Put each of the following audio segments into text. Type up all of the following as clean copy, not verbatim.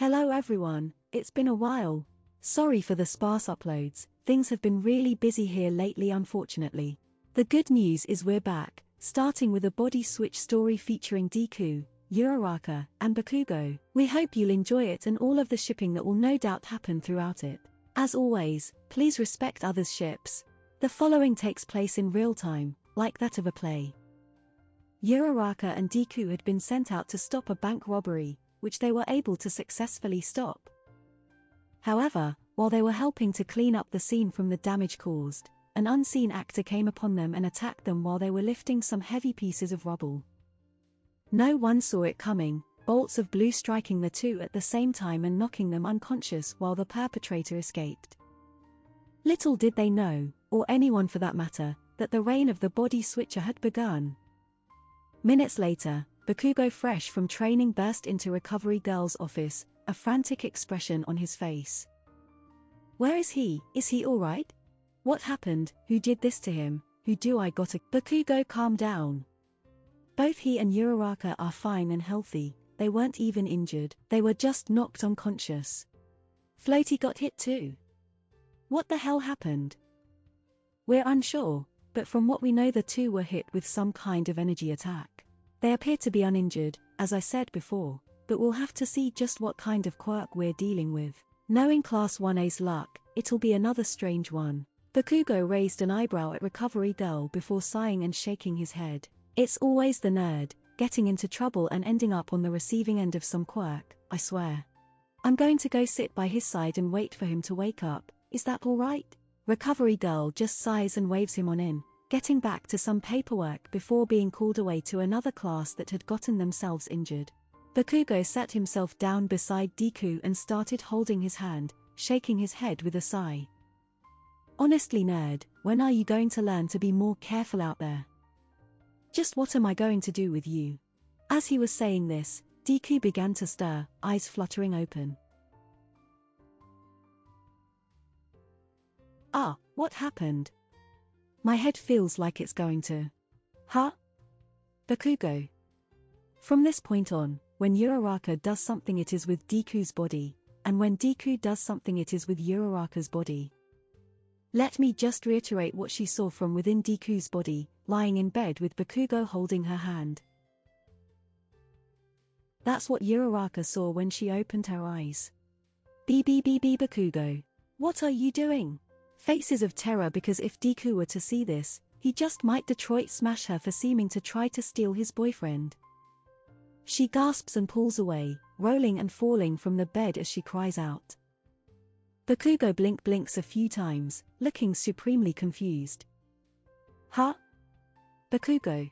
Hello everyone, it's been a while. Sorry for the sparse uploads, things have been really busy here lately unfortunately. The good news is we're back, starting with a body switch story featuring Deku, Uraraka, and Bakugou. We hope you'll enjoy it and all of the shipping that will no doubt happen throughout it. As always, please respect others' ships. The following takes place in real time, like that of a play. Uraraka and Deku had been sent out to stop a bank robbery, which they were able to successfully stop. However, while they were helping to clean up the scene from the damage caused, an unseen actor came upon them and attacked them while they were lifting some heavy pieces of rubble. No one saw it coming, bolts of blue striking the two at the same time and knocking them unconscious while the perpetrator escaped. Little did they know, or anyone for that matter, that the reign of the body switcher had begun. Minutes later, Bakugou, fresh from training, burst into Recovery Girl's office, a frantic expression on his face. Where is he? Is he alright? What happened? Who did this to him? Who do I got to— Bakugou, calm down. Both he and Uraraka are fine and healthy, they weren't even injured, they were just knocked unconscious. Floaty got hit too. What the hell happened? We're unsure, but from what we know the two were hit with some kind of energy attack. They appear to be uninjured, as I said before, but we'll have to see just what kind of quirk we're dealing with. Knowing Class 1A's luck, it'll be another strange one. Bakugou raised an eyebrow at Recovery Girl before sighing and shaking his head. It's always the nerd, getting into trouble and ending up on the receiving end of some quirk, I swear. I'm going to go sit by his side and wait for him to wake up, is that alright? Recovery Girl just sighs and waves him on in, getting back to some paperwork before being called away to another class that had gotten themselves injured. Bakugou sat himself down beside Deku and started holding his hand, shaking his head with a sigh. Honestly nerd, when are you going to learn to be more careful out there? Just what am I going to do with you? As he was saying this, Deku began to stir, eyes fluttering open. Ah, what happened? My head feels like it's going to— Huh? Bakugou. From this point on, when Uraraka does something it is with Deku's body, and when Deku does something it is with Uraraka's body. Let me just reiterate what she saw from within Deku's body, lying in bed with Bakugou holding her hand. That's what Uraraka saw when she opened her eyes. Bakugou. What are you doing? Faces of terror, because if Deku were to see this, he just might Detroit smash her for seeming to try to steal his boyfriend. She gasps and pulls away, rolling and falling from the bed as she cries out. Bakugou blinks a few times, looking supremely confused. Huh? Bakugou.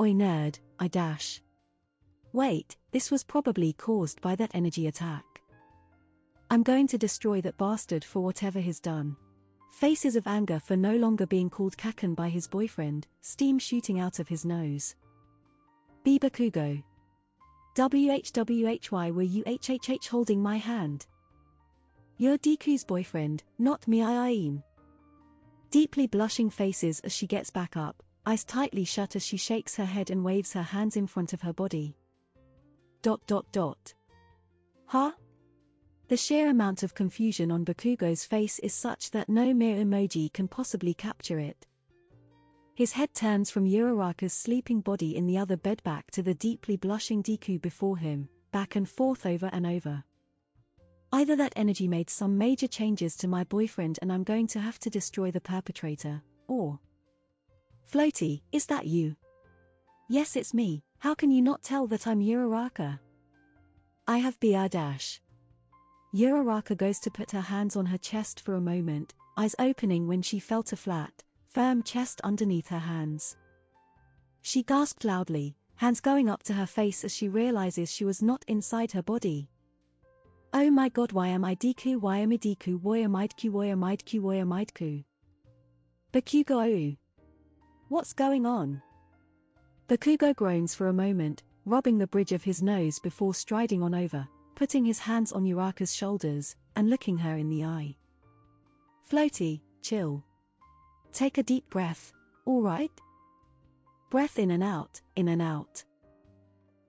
Oi nerd, I dash. Wait, this was probably caused by that energy attack. I'm going to destroy that bastard for whatever he's done. Faces of anger for no longer being called Kacchan by his boyfriend, steam shooting out of his nose. Bakugou. Why were you holding my hand? You're Deku's boyfriend, not me. Deeply blushing faces as she gets back up, eyes tightly shut as she shakes her head and waves her hands in front of her body. ... Huh? The sheer amount of confusion on Bakugou's face is such that no mere emoji can possibly capture it. His head turns from Uraraka's sleeping body in the other bed back to the deeply blushing Deku before him, back and forth over and over. Either that energy made some major changes to my boyfriend and I'm going to have to destroy the perpetrator, or— Floaty, is that you? Yes, it's me. How can you not tell that I'm Uraraka? I have BR-. Uraraka goes to put her hands on her chest for a moment, eyes opening when she felt a flat, firm chest underneath her hands. She gasped loudly, hands going up to her face as she realizes she was not inside her body. Oh my god, why am I Deku? Why am I Deku? Why am I Deku? Why am I Deku? Why am I Deku? Bakugou. What's going on? Bakugou groans for a moment, rubbing the bridge of his nose before striding on over, putting his hands on Uraraka's shoulders, and looking her in the eye. Floaty, chill. Take a deep breath, alright? Breath in and out, in and out.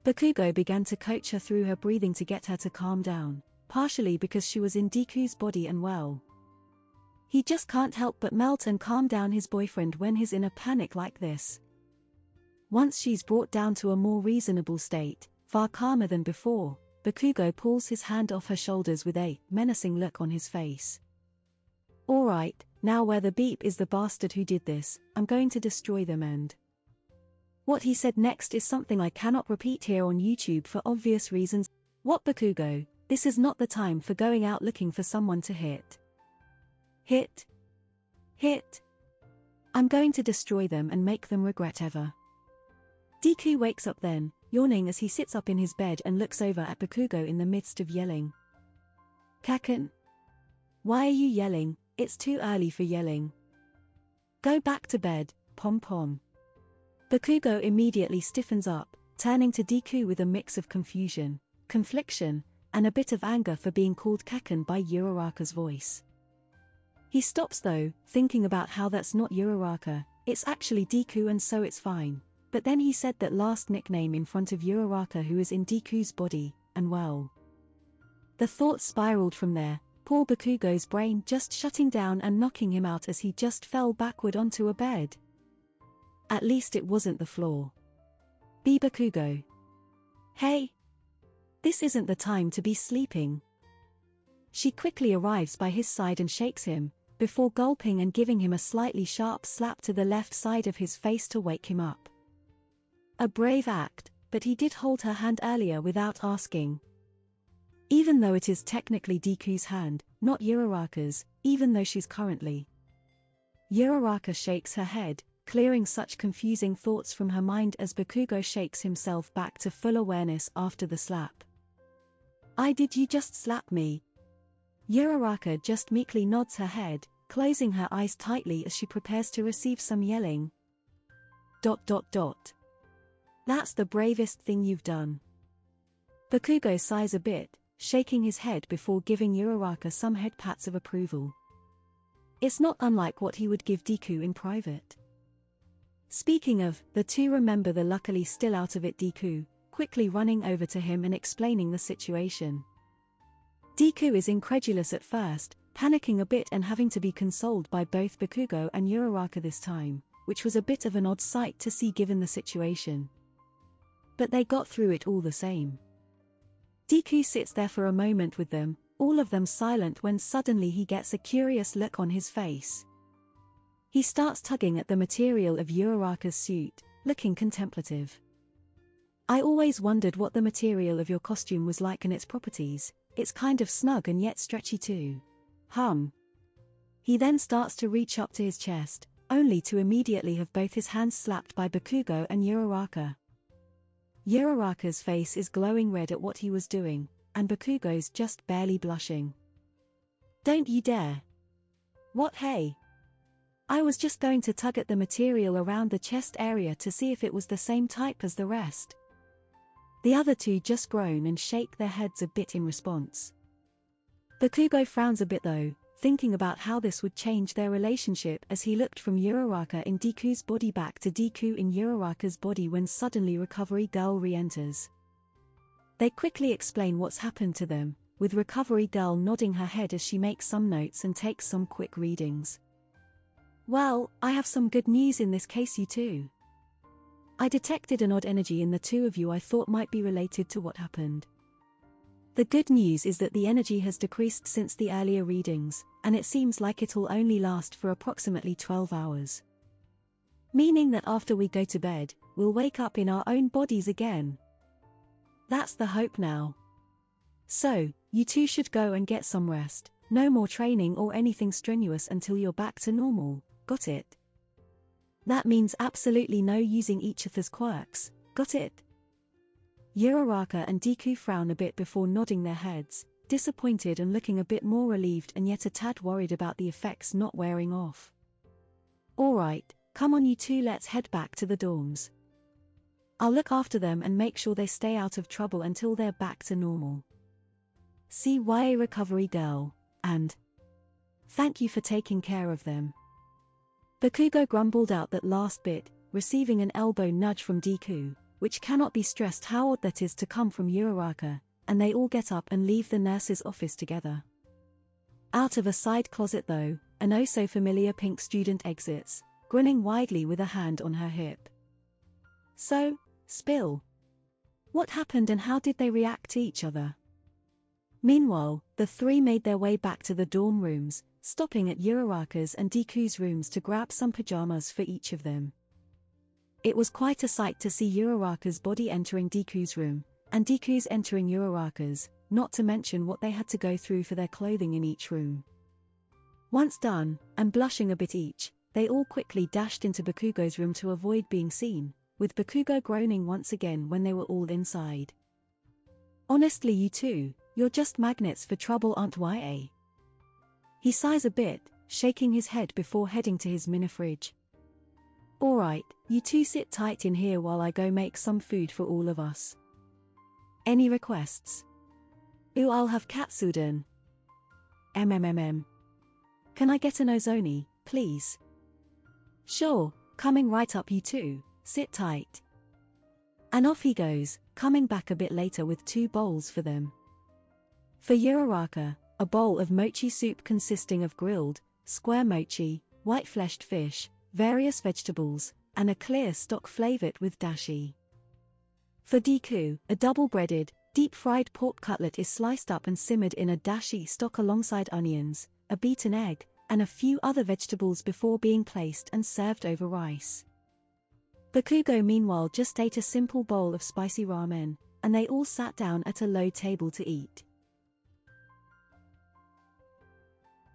Bakugo began to coach her through her breathing to get her to calm down, partially because she was in Deku's body and well, he just can't help but melt and calm down his boyfriend when he's in a panic like this. Once she's brought down to a more reasonable state, far calmer than before, Bakugo pulls his hand off her shoulders with a menacing look on his face. Alright, now where the beep is the bastard who did this, I'm going to destroy them and... What he said next is something I cannot repeat here on YouTube for obvious reasons. What, Bakugo? This is not the time for going out looking for someone to hit. Hit. Hit. I'm going to destroy them and make them regret ever. Deku wakes up then, yawning as he sits up in his bed and looks over at Bakugo in the midst of yelling. Kacchan? Why are you yelling? It's too early for yelling. Go back to bed, pom-pom. Bakugo immediately stiffens up, turning to Deku with a mix of confusion, confliction, and a bit of anger for being called Kacchan by Uraraka's voice. He stops though, thinking about how that's not Uraraka, it's actually Deku and so it's fine, but then he said that last nickname in front of Uraraka who is in Deku's body, and well. The thoughts spiraled from there, poor Bakugo's brain just shutting down and knocking him out as he just fell backward onto a bed. At least it wasn't the floor. Be Bakugo. Hey! This isn't the time to be sleeping. She quickly arrives by his side and shakes him, before gulping and giving him a slightly sharp slap to the left side of his face to wake him up. A brave act, but he did hold her hand earlier without asking. Even though it is technically Deku's hand, not Uraraka's, even though she's currently. Uraraka shakes her head, clearing such confusing thoughts from her mind as Bakugo shakes himself back to full awareness after the slap. Did you just slap me? Uraraka just meekly nods her head, closing her eyes tightly as she prepares to receive some yelling. ... That's the bravest thing you've done. Bakugo sighs a bit, shaking his head before giving Uraraka some head pats of approval. It's not unlike what he would give Deku in private. Speaking of, the two remember the luckily still out of it Deku, quickly running over to him and explaining the situation. Deku is incredulous at first, panicking a bit and having to be consoled by both Bakugo and Uraraka this time, which was a bit of an odd sight to see given the situation. But they got through it all the same. Deku sits there for a moment with them, all of them silent when suddenly he gets a curious look on his face. He starts tugging at the material of Uraraka's suit, looking contemplative. I always wondered what the material of your costume was like and its properties. It's kind of snug and yet stretchy too. He then starts to reach up to his chest, only to immediately have both his hands slapped by Bakugo and Uraraka. Uraraka's face is glowing red at what he was doing, and Bakugo's just barely blushing. Don't you dare. What, hey? I was just going to tug at the material around the chest area to see if it was the same type as the rest. The other two just groan and shake their heads a bit in response. Bakugo frowns a bit though, thinking about how this would change their relationship as he looked from Uraraka in Deku's body back to Deku in Uraraka's body when suddenly Recovery Girl re-enters. They quickly explain what's happened to them, with Recovery Girl nodding her head as she makes some notes and takes some quick readings. Well, I have some good news in this case you two. I detected an odd energy in the two of you I thought might be related to what happened. The good news is that the energy has decreased since the earlier readings, and it seems like it'll only last for approximately 12 hours. Meaning that after we go to bed, we'll wake up in our own bodies again. That's the hope now. So, you two should go and get some rest, no more training or anything strenuous until you're back to normal, got it? That means absolutely no using each other's quirks, got it? Uraraka and Deku frown a bit before nodding their heads, disappointed and looking a bit more relieved and yet a tad worried about the effects not wearing off. Alright, come on you two, let's head back to the dorms. I'll look after them and make sure they stay out of trouble until they're back to normal. CYA Recovery Girl, and thank you for taking care of them. Bakugo grumbled out that last bit, receiving an elbow nudge from Deku, which cannot be stressed how odd that is to come from Uraraka, and they all get up and leave the nurse's office together. Out of a side closet though, an oh-so-familiar pink student exits, grinning widely with a hand on her hip. So, spill. What happened and how did they react to each other? Meanwhile, the three made their way back to the dorm rooms, stopping at Uraraka's and Deku's rooms to grab some pajamas for each of them. It was quite a sight to see Uraraka's body entering Deku's room, and Deku's entering Uraraka's, not to mention what they had to go through for their clothing in each room. Once done, and blushing a bit each, they all quickly dashed into Bakugo's room to avoid being seen, with Bakugo groaning once again when they were all inside. Honestly, you two, you're just magnets for trouble, aren't ya? He sighs a bit, shaking his head before heading to his Mina fridge. Alright, you two sit tight in here while I go make some food for all of us. Any requests? Ooh, I'll have Katsudon. Can I get an Ozoni, please? Sure, coming right up you two, sit tight. And off he goes, coming back a bit later with 2 bowls for them. For Uraraka, a bowl of mochi soup consisting of grilled, square mochi, white-fleshed fish, various vegetables, and a clear stock flavored with dashi. For Deku, a double-breaded, deep-fried pork cutlet is sliced up and simmered in a dashi stock alongside onions, a beaten egg, and a few other vegetables before being placed and served over rice. Bakugo meanwhile just ate a simple bowl of spicy ramen, and they all sat down at a low table to eat.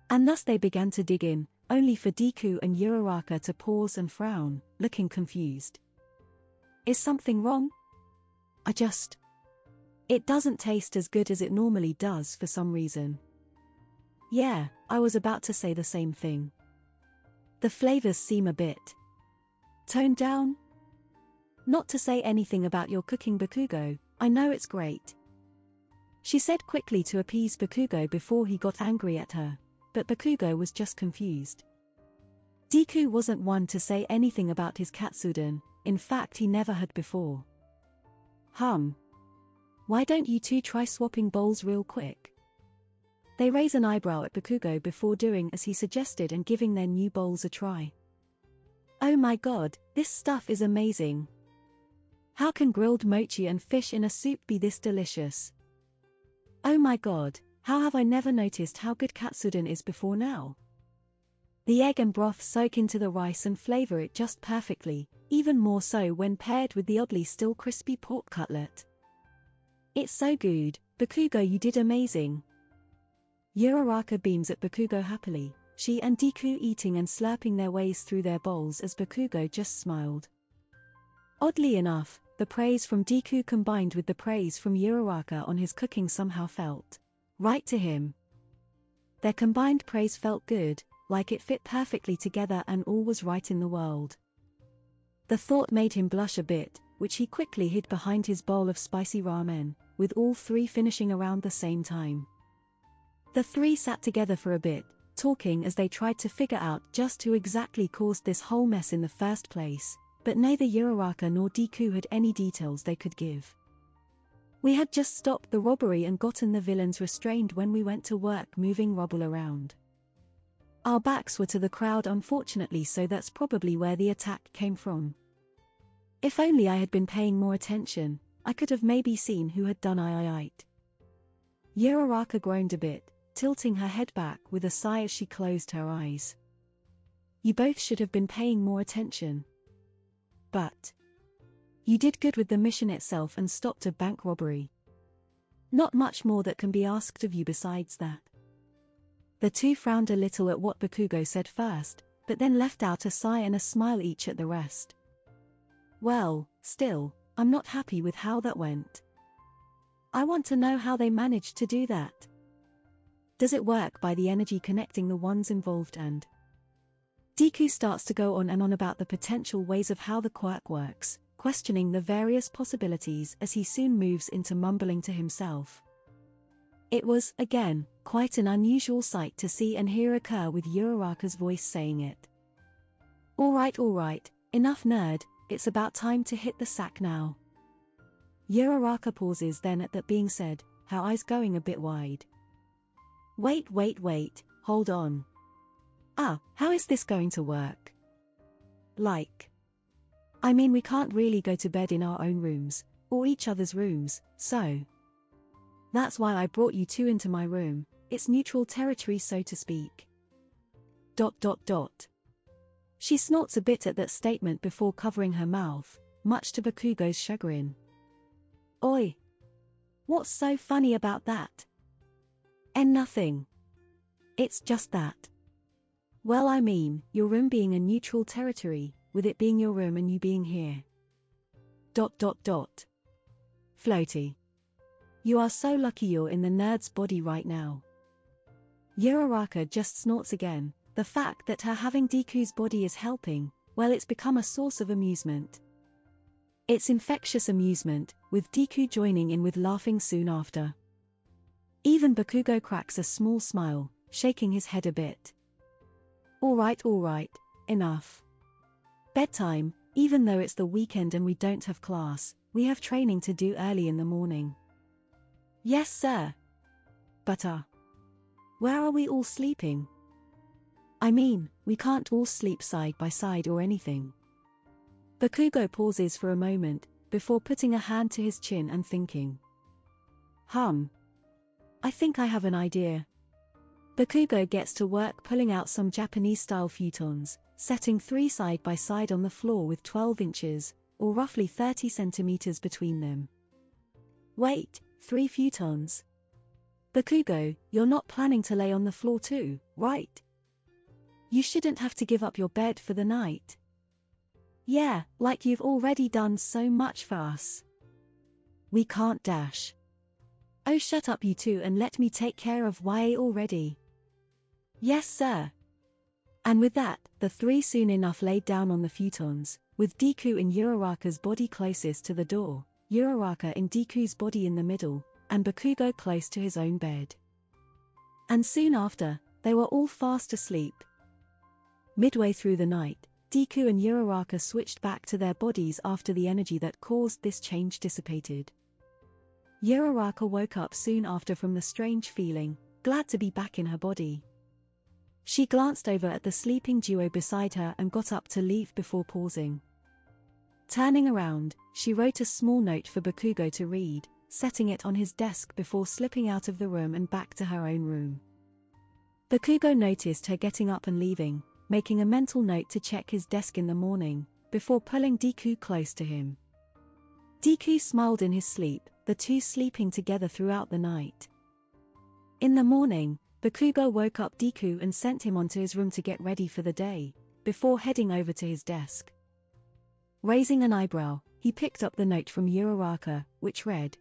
And thus they began to dig in, only for Deku and Uraraka to pause and frown, looking confused. Is something wrong? It doesn't taste as good as it normally does for some reason. Yeah, I was about to say the same thing. The flavors seem a bit toned down? Not to say anything about your cooking, Bakugo, I know it's great. She said quickly to appease Bakugo before he got angry at her, but Bakugo was just confused. Deku wasn't one to say anything about his Katsudon, in fact he never had before. Why don't you two try swapping bowls real quick? They raise an eyebrow at Bakugo before doing as he suggested and giving their new bowls a try. Oh my god, this stuff is amazing. How can grilled mochi and fish in a soup be this delicious? Oh my god, how have I never noticed how good Katsudon is before now? The egg and broth soak into the rice and flavor it just perfectly, even more so when paired with the oddly still crispy pork cutlet. It's so good, Bakugo, you did amazing. Uraraka beams at Bakugo happily, she and Deku eating and slurping their ways through their bowls as Bakugo just smiled. Oddly enough, the praise from Deku combined with the praise from Uraraka on his cooking somehow felt right to him. Their combined praise felt good, like it fit perfectly together and all was right in the world. The thought made him blush a bit, which he quickly hid behind his bowl of spicy ramen, with all three finishing around the same time. The three sat together for a bit, talking as they tried to figure out just who exactly caused this whole mess in the first place, but neither Uraraka nor Deku had any details they could give. We had just stopped the robbery and gotten the villains restrained when we went to work moving rubble around. Our backs were to the crowd unfortunately, so that's probably where the attack came from. If only I had been paying more attention, I could have maybe seen who had done it. Uraraka groaned a bit, tilting her head back with a sigh as she closed her eyes. You both should have been paying more attention. But you did good with the mission itself and stopped a bank robbery. Not much more that can be asked of you besides that. The two frowned a little at what Bakugo said first, but then left out a sigh and a smile each at the rest. Well, still, I'm not happy with how that went. I want to know how they managed to do that. Does it work by the energy connecting the ones involved? And Deku starts to go on and on about the potential ways of how the quirk works, questioning the various possibilities as he soon moves into mumbling to himself. It was, again, quite an unusual sight to see and hear occur with Uraraka's voice saying it. All right, enough nerd, it's about time to hit the sack now. Uraraka pauses, then at that being said, her eyes going a bit wide. Wait, hold on. How is this going to work? I mean, we can't really go to bed in our own rooms, or each other's rooms, so. That's why I brought you two into my room, it's neutral territory so to speak. ... She snorts a bit at that statement before covering her mouth, much to Bakugo's chagrin. Oi! What's so funny about that? And nothing. It's just that. Well, I mean, your room being a neutral territory, with it being your room and you being here. ... Floaty. You are so lucky you're in the nerd's body right now. Uraraka just snorts again, the fact that her having Deku's body is helping, well, it's become a source of amusement. It's infectious amusement, with Deku joining in with laughing soon after. Even Bakugou cracks a small smile, shaking his head a bit. Alright, enough. Bedtime, even though it's the weekend and we don't have class, we have training to do early in the morning. Yes, sir. But where are we all sleeping? I mean, we can't all sleep side by side or anything. Bakugou pauses for a moment, before putting a hand to his chin and thinking. I think I have an idea. Bakugou gets to work pulling out some Japanese-style futons, setting 3 side by side on the floor with 12 inches, or roughly 30 centimeters between them. Wait, 3 futons? Bakugou, you're not planning to lay on the floor too, right? You shouldn't have to give up your bed for the night. Yeah, like you've already done so much for us. We can't dash. Oh, shut up you two and let me take care of YA already. Yes, sir. And with that, the 3 soon enough laid down on the futons, with Deku in Uraraka's body closest to the door, Uraraka in Deku's body in the middle, and Bakugou close to his own bed. And soon after, they were all fast asleep. Midway through the night, Deku and Uraraka switched back to their bodies after the energy that caused this change dissipated. Uraraka woke up soon after from the strange feeling, glad to be back in her body. She glanced over at the sleeping duo beside her and got up to leave before pausing. Turning around, she wrote a small note for Bakugou to read, setting it on his desk before slipping out of the room and back to her own room. Bakugou noticed her getting up and leaving, making a mental note to check his desk in the morning, before pulling Deku close to him. Deku smiled in his sleep, the two sleeping together throughout the night. In the morning, Bakugou woke up Deku and sent him onto his room to get ready for the day, before heading over to his desk. Raising an eyebrow, he picked up the note from Uraraka, which read,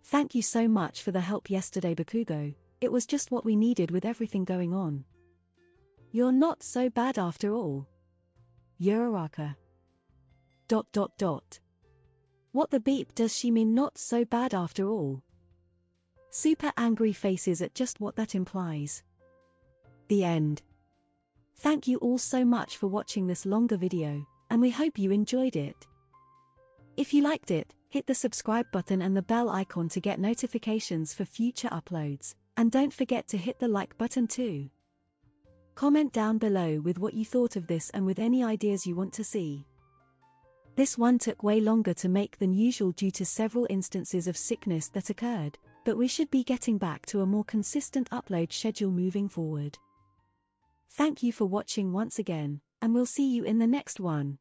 "Thank you so much for the help yesterday, Bakugou. It was just what we needed with everything going on. You're not so bad after all. Uraraka. ... What the beep does she mean not so bad after all? Super angry faces at just what that implies." The end. Thank you all so much for watching this longer video, and we hope you enjoyed it. If you liked it, hit the subscribe button and the bell icon to get notifications for future uploads, and don't forget to hit the like button too. Comment down below with what you thought of this and with any ideas you want to see. This one took way longer to make than usual due to several instances of sickness that occurred, but we should be getting back to a more consistent upload schedule moving forward. Thank you for watching once again, and we'll see you in the next one.